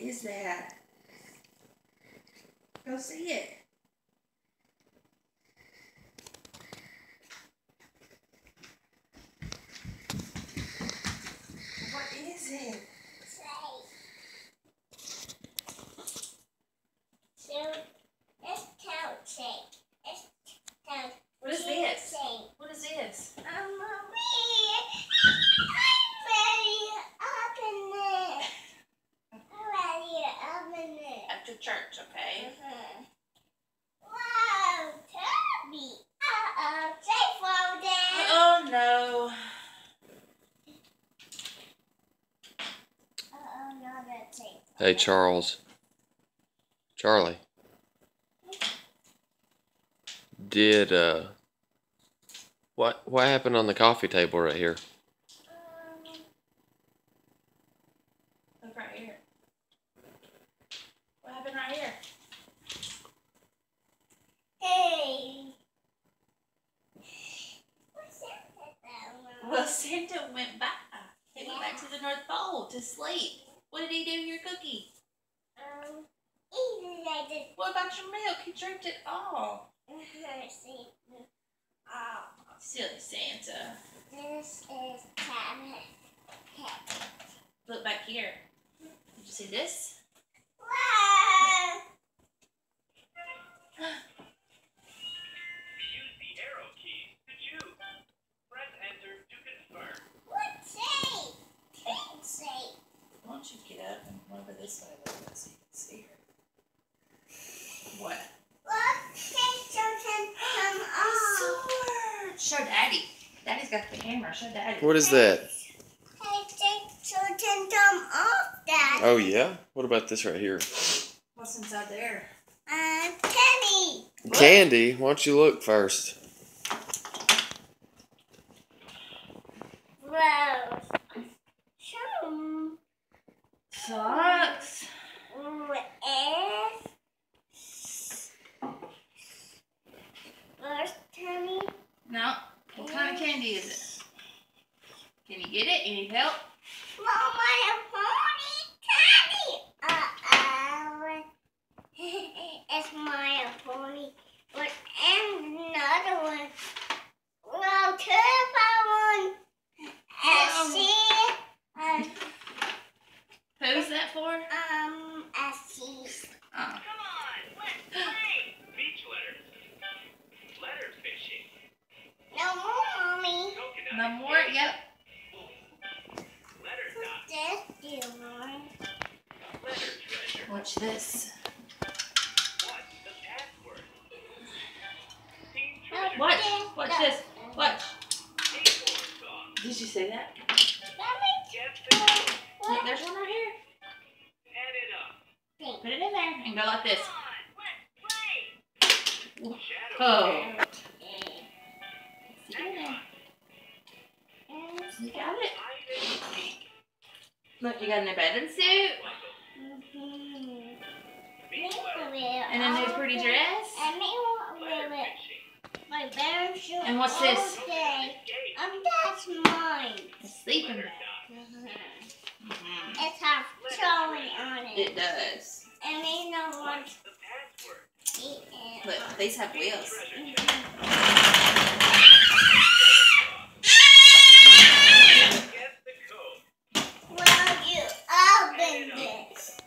is that? Go see it. What is it? What is this? What is this? After church, okay? Wow, Toby. Safe all day. Oh no. Not that safe. Hey, Charlie. Did what happened on the coffee table right here? Look right here. What happened right here? Hey. What's that? Well, Santa went back. He went back to the North Pole to sleep. What did he do to your cookie? What about your milk? He drank it all. Silly Santa. This is Tablet. Look back here. Did you see this? Wow. Use the arrow key to choose. Press enter to confirm. What say? Can't say. Why don't you get up and run over this way a little bit so you can see her? What? Look, take something come on. Sword. Show Daddy. Daddy's got the camera. Show Daddy. What is that? Hey, take something come off that. Oh yeah. What about this right here? What's inside there? Penny. Candy. Why don't you look first? Rose. Some. Socks. First, Penny. No. What kind of candy is it? Can you get it? You need help? Mama, a pony candy. It's my pony. But and another one. Well, turbo one. Who's that for? I see. Oh. Come on, let's play. Beach letters. Letter fishing. No more, Mommy. Coconut. No more? Yep. Letter dot. This you want. Letter treasure. Watch this. What's the password? Team treasure. Watch. Watch this. Watch. Acorn song. Did you see that? Guess the code. Look, there's one right here. Add it up. Put it in there and go like this. Come on, let's play. Shadow. Oh. Icon. Stick it in there. You got it. Hide and seek. Look, you got a new bathing suit Beach letter. and a new pretty dress. And me want to Letter wear it. fishing. My bear shoe And what's this? all day. Escape. That's mine. It's sleeping. Letter dot. It has chowing on it. It does. And they know what What's the password? to eat. Look, these have wheels. Treasure chest.